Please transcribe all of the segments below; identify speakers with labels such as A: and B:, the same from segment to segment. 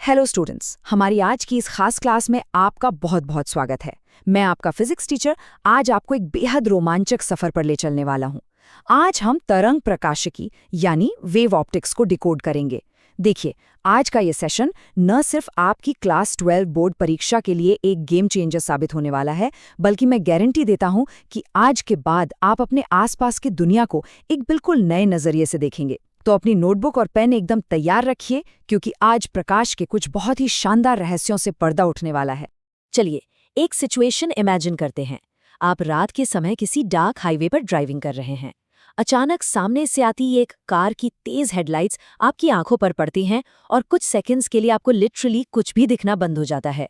A: Hello students, हमारी आज की इस खास क्लास में आपका बहुत बहुत स्वागत है। मैं आपका फिजिक्स टीचर आज आपको एक बेहद रोमांचक सफर पर ले चलने वाला हूं। आज हम तरंग प्रकाशिकी यानी वेव ऑप्टिक्स को डिकोड करेंगे। देखिए, आज का ये सेशन न सिर्फ आपकी क्लास 12 बोर्ड परीक्षा के लिए एक गेम चेंजर साबित होने वाला है, बल्कि मैं गारंटी देता हूं कि आज के बाद आप अपने आसपास की दुनिया को एक बिल्कुल नए नजरिए से देखेंगे। तो अपनी नोटबुक और पेन एकदम तैयार रखिए, क्योंकि आज प्रकाश के कुछ बहुत ही शानदार रहस्यों से पर्दा उठने वाला है।
B: चलिए, एक सिचुएशन इमेजिन करते हैं। आप रात के समय किसी डार्क हाईवे पर ड्राइविंग कर रहे हैं। अचानक सामने से आती एक कार की तेज हेडलाइट्स आपकी आंखों पर पड़ती हैं और कुछ सेकंड्स के लिए आपको लिटरली कुछ भी दिखना बंद हो जाता है।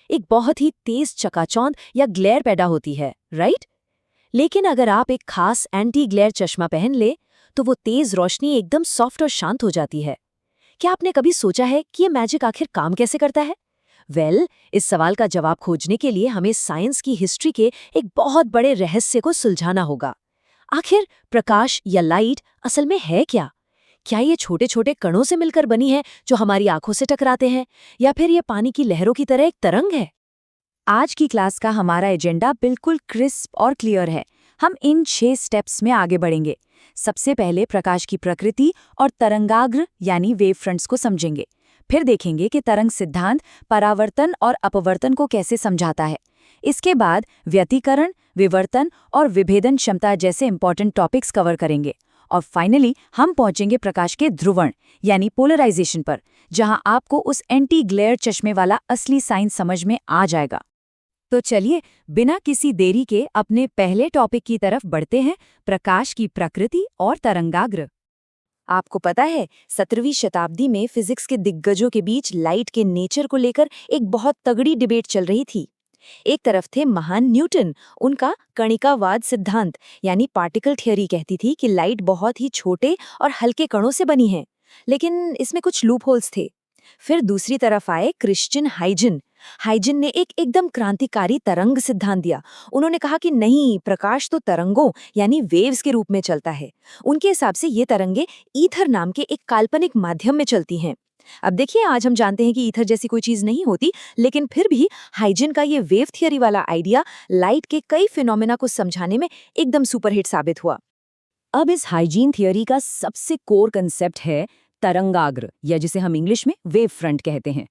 B: एक बहुत ही तेज चकाचौंध या ग्लेयर पैदा होती है, राइट? लेकिन अगर आप एक खास एंटी ग्लेयर चश्मा पहन ले तो वो तेज रोशनी एकदम सॉफ्ट और शांत हो जाती है। क्या आपने कभी सोचा है कि ये मैजिक आखिर काम कैसे करता है? इस सवाल का जवाब खोजने के लिए हमें साइंस की हिस्ट्री के एक बहुत बड़े रहस्य को सुलझाना होगा। आखिर प्रकाश या लाइट असल में है क्या? क्या ये छोटे छोटे कणों से मिलकर बनी है जो हमारी आंखों से टकराते हैं, या फिर ये पानी की लहरों की तरह एक तरंग है?
A: आज की क्लास का हमारा एजेंडा बिल्कुल क्रिस्प और क्लियर है। हम इन 6 स्टेप्स में आगे बढ़ेंगे। सबसे पहले प्रकाश की प्रकृति और तरंगाग्र यानी वेव फ्रंट्स को समझेंगे। फिर देखेंगे कि तरंग सिद्धांत परावर्तन और अपवर्तन को कैसे समझाता है। इसके बाद व्यतिकरण, विवर्तन और विभेदन क्षमता जैसे इंपॉर्टेंट टॉपिक्स कवर करेंगे। और फाइनली हम पहुंचेंगे प्रकाश के ध्रुवण यानी पोलराइजेशन पर, जहां आपको उस एंटी ग्लेयर चश्मे वाला असली साइंस समझ में आ जाएगा। तो चलिए, बिना किसी देरी के अपने पहले टॉपिक की तरफ बढ़ते हैं, प्रकाश की प्रकृति और तरंगाग्र।
B: आपको पता है, 17वीं शताब्दी में फिजिक्स के दिग्गजों के बीच लाइट के नेचर को लेकर एक बहुत तगड़ी डिबेट चल रही थी। एक तरफ थे महान न्यूटन। उनका कणिकावाद सिद्धांत यानी पार्टिकल थियरी कहती थी कि लाइट बहुत ही छोटे और हल्के कणों से बनी है, लेकिन इसमें कुछ लूप होल्स थे। फिर दूसरी तरफ आए क्रिश्चियन हाइजन। हाइजन ने एक एकदम क्रांतिकारी तरंग सिद्धांत दिया। उन्होंने कहा कि नहीं, प्रकाश तो तरंगों यानी वेव्स के रूप में चलता है। उनके हिसाब से ये तरंगे ईथर नाम के एक काल्पनिक माध्यम में चलती हैं। अब देखिए, आज हम जानते हैं कि ईथर जैसी कोई चीज नहीं होती, लेकिन फिर भी हाइजन का ये वेव थियरी वाला आइडिया लाइट के कई फिनोमेना को समझाने में एकदम सुपरहिट साबित हुआ।
A: अब इस हाइजीन थियरी का सबसे कोर कंसेप्ट है तरंगाग्र, या जिसे हम इंग्लिश में वेव फ्रंट कहते हैं।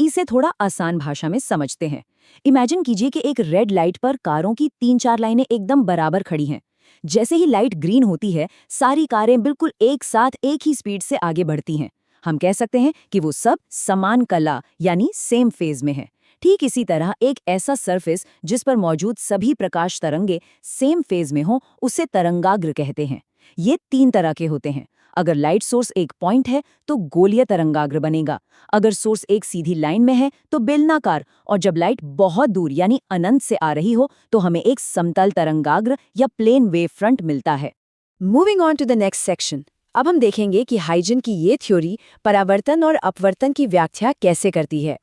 A: इसे थोड़ा आसान भाषा में समझते हैं। इमेजिन कीजिए कि एक रेड लाइट पर कारों की 3-4 लाइनें एकदम बराबर खड़ी हैं। जैसे ही लाइट ग्रीन होती है, सारी कारें बिल्कुल एक साथ एक ही स्पीड से आगे बढ़ती हैं। हम कह सकते हैं कि वो सब समान कला यानी सेम फेज में है। ठीक इसी तरह एक ऐसा सरफेस जिस पर मौजूद सभी प्रकाश तरंगे सेम फेज में हो, उसे तरंगाग्र कहते हैं। ये 3 तरह के होते हैं। अगर लाइट सोर्स एक पॉइंट है तो गोलीय तरंगाग्र बनेगा। अगर सोर्स एक सीधी लाइन में है तो बेलनाकार, और जब लाइट बहुत दूर यानी अनंत से आ रही हो तो हमें एक समतल तरंगाग्र या प्लेन वेव फ्रंट मिलता है। Moving on to the next section. अब हम देखेंगे कि हाइजन की ये थ्योरी परावर्तन और अपवर्तन की व्याख्या कैसे करती है।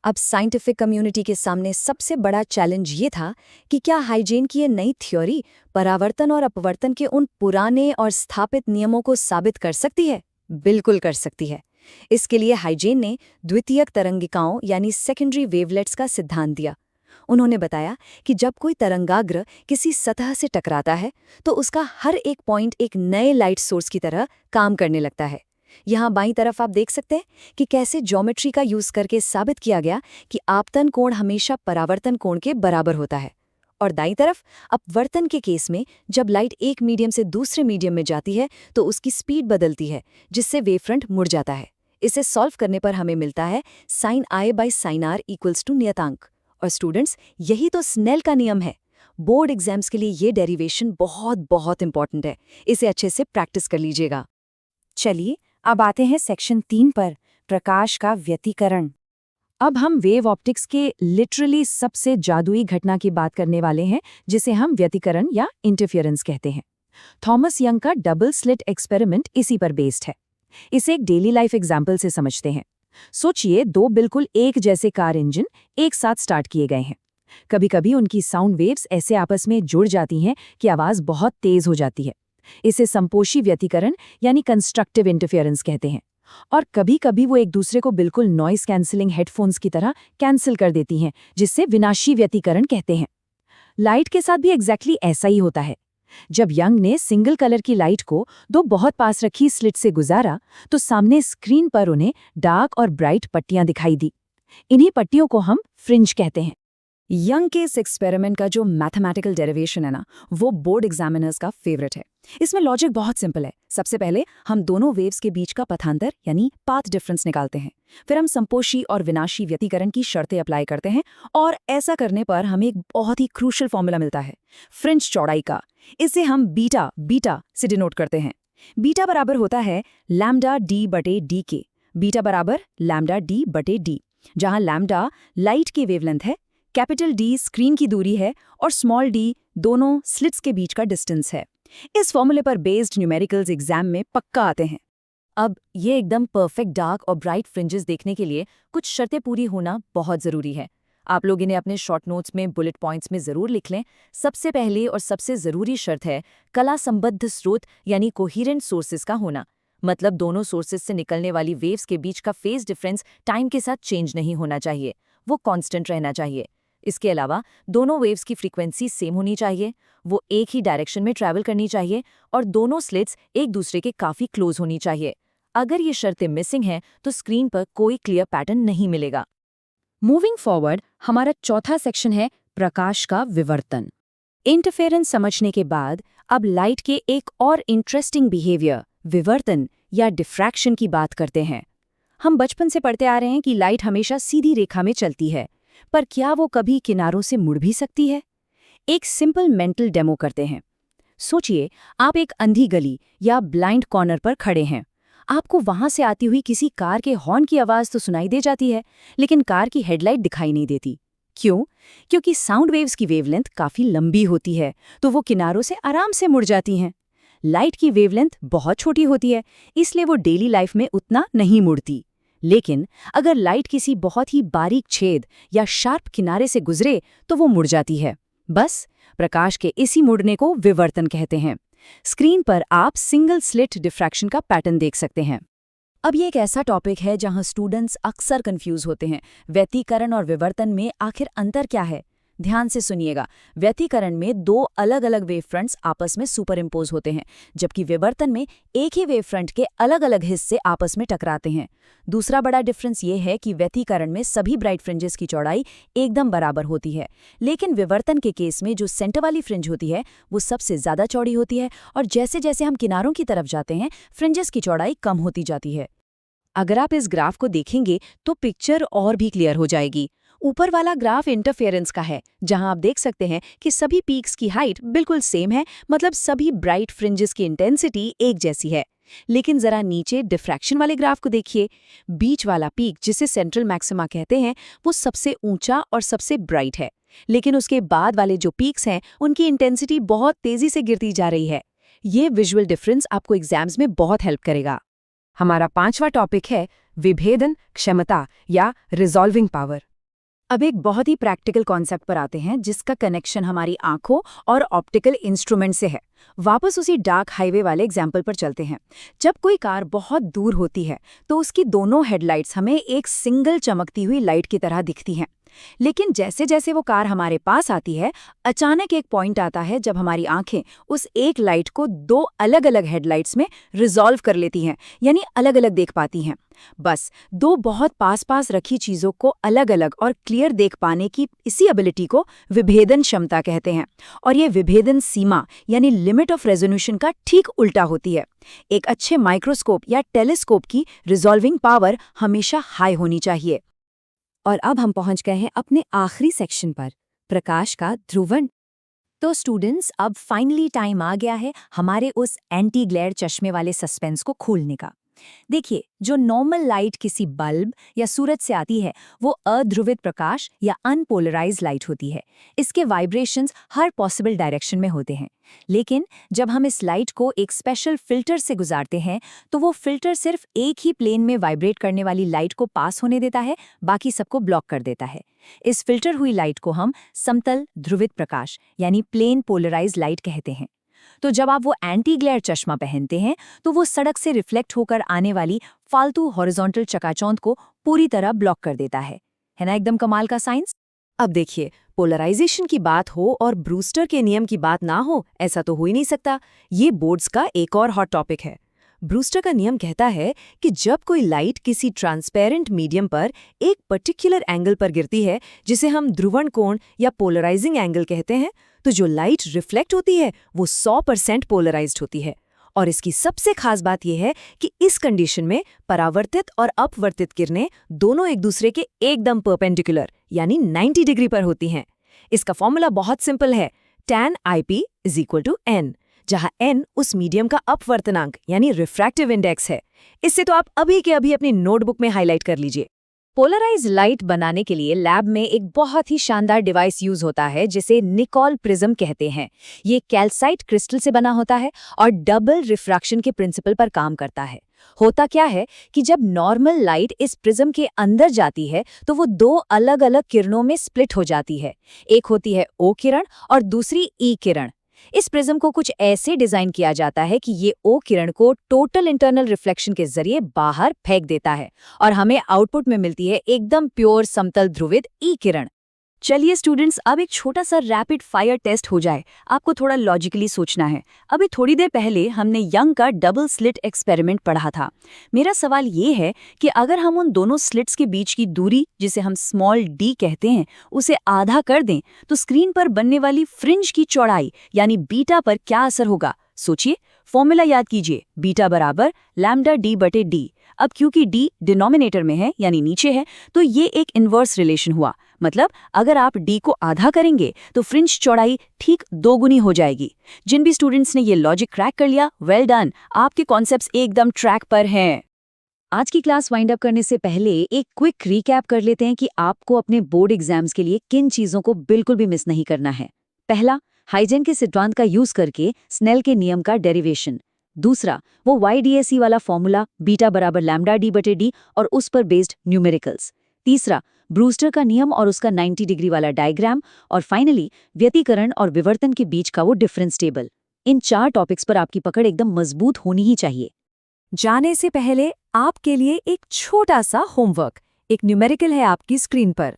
A: अब साइंटिफिक कम्युनिटी के सामने सबसे बड़ा चैलेंज ये था कि क्या हाइजीन की ये नई थ्योरी परावर्तन और अपवर्तन के उन पुराने और स्थापित नियमों को साबित कर सकती है? बिल्कुल कर सकती है। इसके लिए हाइजीन ने द्वितीयक तरंगिकाओं यानी सेकेंडरी वेवलेट्स का सिद्धांत दिया। उन्होंने बताया कि जब कोई तरंगाग्र किसी सतह से टकराता है तो उसका हर एक पॉइंट एक नए लाइट सोर्स की तरह काम करने लगता है। यहाँ बाईं तरफ आप देख सकते हैं कि कैसे ज्योमेट्री का यूज करके साबित किया गया कि आपतन कोण हमेशा परावर्तन कोण के बराबर होता है। और दाईं तरफ अपवर्तन के केस में जब लाइट एक मीडियम से दूसरे मीडियम में जाती है तो उसकी स्पीड बदलती है, जिससे वेवफ्रंट मुड़ जाता है। इसे सॉल्व करने पर हमें मिलता है sin I/sin r = नियतांक। और स्टूडेंट्स, यही तो स्नेल का नियम है। बोर्ड एग्जाम्स के लिए ये डेरिवेशन बहुत बहुत इंपॉर्टेंट है। इसे अच्छे से प्रैक्टिस कर लीजिएगा। चलिए, अब आते हैं सेक्शन 3 पर, प्रकाश का व्यतिकरण। अब हम वेव ऑप्टिक्स के लिटरली सबसे जादुई घटना की बात करने वाले हैं, जिसे हम व्यतिकरण या इंटरफेरेंस कहते हैं। थॉमस यंग का डबल स्लिट एक्सपेरिमेंट इसी पर बेस्ड है। इसे एक डेली लाइफ एग्जाम्पल से समझते हैं। सोचिए, 2 बिल्कुल एक जैसे कार इंजन एक साथ स्टार्ट किए गए हैं। कभी कभी उनकी साउंड वेव्स ऐसे आपस में जुड़ जाती हैं कि आवाज बहुत तेज हो जाती है। इसे संपोषी व्यतिकरण यानी कंस्ट्रक्टिव इंटरफेरेंस कहते हैं। और कभी-कभी वो एक दूसरे को बिल्कुल नॉइस कैंसिलिंग हेडफोन्स की तरह कैंसिल कर देती हैं, जिससे विनाशी व्यतिकरण कहते हैं। लाइट के साथ भी एग्जैक्टली ऐसा ही होता है। जब यंग ने सिंगल कलर की लाइट को दो बहुत पास रखी स्लिट से गुजारा, तो सामने स्क्रीन पर उन्हें डार्क और ब्राइट पट्टियां दिखाई दी। इन्हीं पट्टियों को हम फ्रिंज कहते हैं। यंग के इस एक्सपेरिमेंट का जो मैथमेटिकल डेरिवेशन है ना, वो बोर्ड एग्जामिनर्स का फेवरेट है। इसमें लॉजिक बहुत सिंपल है। सबसे पहले हम दोनों वेव्स के बीच का पथांतर यानी पाथ डिफरेंस निकालते हैं। फिर हम संपोषी और विनाशी व्यतिकरण की शर्तें अप्लाई करते हैं, और ऐसा करने पर हमें एक बहुत ही क्रूशल फॉर्मूला मिलता है, फ्रिंज चौड़ाई का। इसे हम बीटा बीटा से डिनोट करते हैं। बीटा बराबर होता है लैम्डा डी बटे डी के। बीटा बराबर लैम्डा डी बटे डी, जहां लैम्डा लाइट की वेवलेंथ है, कैपिटल डी स्क्रीन की दूरी है, और स्मॉल डी दोनों स्लिट्स के बीच का डिस्टेंस है। इस फॉर्मूले पर बेस्ड न्यूमेरिकल्स एग्जाम में पक्का आते हैं।
B: अब ये एकदम परफेक्ट डार्क और ब्राइट फ्रिंजेस देखने के लिए कुछ शर्तें पूरी होना बहुत ज़रूरी है। आप लोग इन्हें अपने शॉर्ट नोट्स में बुलेट पॉइंट्स में ज़रूर लिख लें। सबसे पहली और सबसे ज़रूरी शर्त है कला संबद्ध स्रोत यानी कोहिरेंट सोर्सेज का होना। मतलब दोनों सोर्सेज से निकलने वाली वेव्स के बीच का फेज डिफरेंस टाइम के साथ चेंज नहीं होना चाहिए, वो कांस्टेंट रहना चाहिए। इसके अलावा दोनों वेव्स की फ्रीक्वेंसी सेम होनी चाहिए, वो एक ही डायरेक्शन में ट्रैवल करनी चाहिए, और दोनों स्लिट्स एक दूसरे के काफ़ी क्लोज होनी चाहिए। अगर ये शर्तें मिसिंग हैं तो स्क्रीन पर कोई क्लियर पैटर्न नहीं मिलेगा।
A: मूविंग फॉरवर्ड, हमारा चौथा सेक्शन है प्रकाश का विवर्तन। इंटरफेरेंस समझने के बाद अब लाइट के एक और इंटरेस्टिंग बिहेवियर, विवर्तन या डिफ्रैक्शन की बात करते हैं। हम बचपन से पढ़ते आ रहे हैं कि लाइट हमेशा सीधी रेखा में चलती है, पर क्या वो कभी किनारों से मुड़ भी सकती है? एक सिंपल मेंटल डेमो करते हैं। सोचिए, आप एक अंधी गली या ब्लाइंड कॉर्नर पर खड़े हैं। आपको वहां से आती हुई किसी कार के हॉर्न की आवाज तो सुनाई दे जाती है, लेकिन कार की हेडलाइट दिखाई नहीं देती। क्यों? क्योंकि साउंड वेव्स की वेवलेंथ काफी लंबी होती है, तो वो किनारों से आराम से मुड़ जाती हैं। लाइट की वेवलेंथ बहुत छोटी होती है, इसलिए वो डेली लाइफ में उतना नहीं मुड़ती। लेकिन अगर लाइट किसी बहुत ही बारीक छेद या शार्प किनारे से गुजरे तो वो मुड़ जाती है। बस प्रकाश के इसी मुड़ने को विवर्तन कहते हैं। स्क्रीन पर आप सिंगल स्लिट डिफ्रैक्शन का पैटर्न देख सकते हैं। अब ये एक ऐसा टॉपिक है जहां स्टूडेंट्स अक्सर कंफ्यूज होते हैं। व्यतिकरण और विवर्तन में आखिर अंतर क्या है? ध्यान से सुनिएगा। व्यतिकरण में दो अलग अलग वेव फ्रंट्स आपस में सुपर इम्पोज होते हैं, जबकि विवर्तन में एक ही वेव फ्रंट के अलग अलग हिस्से आपस में टकराते हैं। दूसरा बड़ा डिफरेंस ये है कि व्यतिकरण में सभी ब्राइट फ्रिंजेस की चौड़ाई एकदम बराबर होती है, लेकिन विवर्तन के केस में जो सेंटर वाली फ्रिंज होती है वो सबसे ज्यादा चौड़ी होती है, और जैसे जैसे हम किनारों की तरफ जाते हैं फ्रिंजेस की चौड़ाई कम होती जाती है। अगर आप इस ग्राफ को देखेंगे तो पिक्चर और भी क्लियर हो जाएगी। ऊपर वाला ग्राफ इंटरफेरेंस का है, जहां आप देख सकते हैं कि सभी पीक्स की हाइट बिल्कुल सेम है, मतलब सभी ब्राइट फ्रिंजेस की इंटेंसिटी एक जैसी है। लेकिन जरा नीचे डिफ्रैक्शन वाले ग्राफ को देखिए। बीच वाला पीक, जिसे सेंट्रल मैक्सिमा कहते हैं, वो सबसे ऊंचा और सबसे ब्राइट है, लेकिन उसके बाद वाले जो पीक्स हैं उनकी इंटेंसिटी बहुत तेजी से गिरती जा रही है। ये विजुअल डिफरेंस आपको एग्जाम्स में बहुत हेल्प करेगा। हमारा पांचवा टॉपिक है विभेदन क्षमता या रिजॉल्विंग पावर। अब एक बहुत ही प्रैक्टिकल कॉन्सेप्ट पर आते हैं, जिसका कनेक्शन हमारी आंखों और ऑप्टिकल इंस्ट्रूमेंट से है। वापस उसी डार्क हाईवे वाले एग्जाम्पल पर चलते हैं। जब कोई कार बहुत दूर होती है तो उसकी दोनों हेडलाइट्स हमें एक सिंगल चमकती हुई लाइट की तरह दिखती हैं। लेकिन जैसे जैसे वो कार हमारे पास आती है, अचानक एक पॉइंट आता है जब हमारी आंखें उस एक लाइट को दो अलग अलग हेडलाइट्स में रिजॉल्व कर लेती हैं, यानी अलग अलग देख पाती हैं। बस दो बहुत पास पास रखी चीजों को अलग अलग और क्लियर देख पाने की इसी एबिलिटी को विभेदन क्षमता कहते हैं। और ये विभेदन सीमा यानी लिमिट ऑफ रेजोल्यूशन का ठीक उल्टा होती है। एक अच्छे माइक्रोस्कोप या टेलीस्कोप की रिजॉल्विंग पावर हमेशा हाई होनी चाहिए। और अब हम पहुंच गए हैं अपने आखिरी सेक्शन पर, प्रकाश का ध्रुवण। तो स्टूडेंट्स, अब फाइनली टाइम आ गया है हमारे उस एंटी ग्लेयर चश्मे वाले सस्पेंस को खोलने का। देखिए, जो नॉर्मल लाइट किसी बल्ब या सूरज से आती है वो अध्रुवित प्रकाश या अनपोलराइज्ड लाइट होती है। इसके वाइब्रेशंस हर पॉसिबल डायरेक्शन में होते हैं। लेकिन जब हम इस लाइट को एक स्पेशल फिल्टर से गुजारते हैं तो वो फिल्टर सिर्फ एक ही प्लेन में वाइब्रेट करने वाली लाइट को पास होने देता है, बाकी सबको ब्लॉक कर देता है। इस फिल्टर हुई लाइट को हम समतल ध्रुवित प्रकाश यानी प्लेन पोलराइज्ड लाइट कहते हैं। तो जब आप वो एंटी ग्लेयर चश्मा पहनते हैं तो वो सड़क से रिफ्लेक्ट होकर आने वाली फालतू हॉरिजॉन्टल चकाचौंध को पूरी तरह ब्लॉक कर देता है ना एकदम कमाल का साइंस।
B: अब देखिए, पोलराइजेशन की बात हो और ब्रूस्टर के नियम की बात ना हो, ऐसा तो हो ही नहीं सकता। ये बोर्ड्स का एक और हॉट टॉपिक है। ब्रूस्टर का नियम कहता है कि जब कोई लाइट किसी ट्रांसपेरेंट मीडियम पर एक पर्टिकुलर एंगल पर गिरती है, जिसे हम ध्रुवण कोण या पोलराइजिंग एंगल कहते हैं, तो जो लाइट रिफ्लेक्ट होती है वो 100% पोलराइज्ड होती है। और इसकी सबसे खास बात यह है कि इस कंडीशन में परावर्तित और अपवर्तित किरणें दोनों एक दूसरे के एकदम परपेंडिकुलर यानी 90 डिग्री पर होती हैं। इसका फॉर्मूला बहुत सिंपल है, tan IP = n, जहां n उस मीडियम का अपवर्तनांक यानी रिफ्रैक्टिव इंडेक्स है। इससे तो आप अभी के अभी अपनी नोटबुक में हाईलाइट कर लीजिए।
A: पोलराइज लाइट बनाने के लिए लैब में एक बहुत ही शानदार डिवाइस यूज होता है जिसे निकोल प्रिज्म कहते हैं। ये कैल्साइट क्रिस्टल से बना होता है और डबल रिफ्रैक्शन के प्रिंसिपल पर काम करता है। होता क्या है कि जब नॉर्मल लाइट इस प्रिज्म के अंदर जाती है तो वो दो अलग अलग किरणों में स्प्लिट हो जाती है। एक होती है ओ किरण और दूसरी ई किरण। इस प्रिज्म को कुछ ऐसे डिजाइन किया जाता है कि ये ओ किरण को टोटल इंटरनल रिफ्लेक्शन के जरिए बाहर फेंक देता है और हमें आउटपुट में मिलती है एकदम प्योर समतल ध्रुवित ई किरण। चलिए स्टूडेंट्स, अब एक छोटा सा रैपिड फायर टेस्ट हो जाए। आपको थोड़ा लॉजिकली सोचना है। अभी थोड़ी देर पहले हमने यंग का डबल स्लिट एक्सपेरिमेंट पढ़ा था। मेरा सवाल ये है कि अगर हम उन दोनों स्लिट्स के बीच की दूरी, जिसे हम स्मॉल d कहते हैं, उसे आधा कर दें तो स्क्रीन पर बनने वाली फ्रिंज की चौड़ाई यानी बीटा पर क्या असर होगा? सोचिए, फॉर्मूला याद कीजिए, बीटा बराबर लैम्डा d/d। अब क्योंकि d डिनोमिनेटर में है यानी नीचे है, तो ये एक इन्वर्स रिलेशन हुआ। मतलब अगर आप d को आधा करेंगे तो फ्रिंज चौड़ाई ठीक 2 गुनी हो जाएगी। जिन भी स्टूडेंट्स ने ये लॉजिक क्रैक कर लिया, वेल डन, आपके कॉन्सेप्ट्स एकदम ट्रैक पर हैं। आज की क्लास वाइंड अप करने से पहले एक क्विक रिकैप कर लेते हैं कि आपको अपने बोर्ड एग्जाम्स के लिए किन चीजों को बिल्कुल भी मिस नहीं करना है। पहला, हाइजेन के सिद्धांत का यूज करके स्नेल के नियम का डेरिवेशन। दूसरा, वो YDAC वाला फॉर्मूला बीटा बराबर लैम्डा d/d और उस पर बेस्ड न्यूमेरिकल्स। तीसरा, ब्रूस्टर का नियम और उसका 90 डिग्री वाला डायग्राम। और फाइनली, व्यतिकरण और विवर्तन के बीच का वो डिफरेंस टेबल। इन 4 टॉपिक्स पर आपकी पकड़ एकदम मजबूत होनी ही चाहिए।
B: जाने से पहले आपके लिए एक छोटा सा होमवर्क। एक न्यूमेरिकल है आपकी स्क्रीन पर।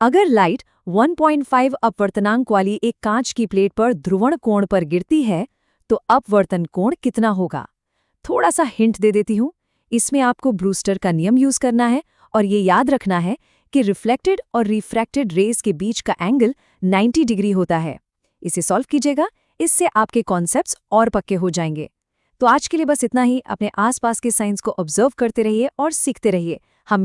B: अगर लाइट 1.5 अपवर्तनांक वाली एक कांच की प्लेट पर ध्रुवण कोण पर गिरती है तो अपवर्तन कोण कितना होगा? थोड़ा सा हिंट दे देती हूँ। इसमें आपको ब्रूस्टर का नियम यूज करना है और ये याद रखना है कि रिफ्लेक्टेड और रिफ्रैक्टेड रेज के बीच का एंगल 90 डिग्री होता है। इसे सॉल्व कीजिएगा, इससे आपके कॉन्सेप्ट्स और पक्के हो जाएंगे। तो आज के लिए बस इतना ही। अपने आसपास के साइंस को ऑब्जर्व करते रहिए और सीखते रहिए। हम मिले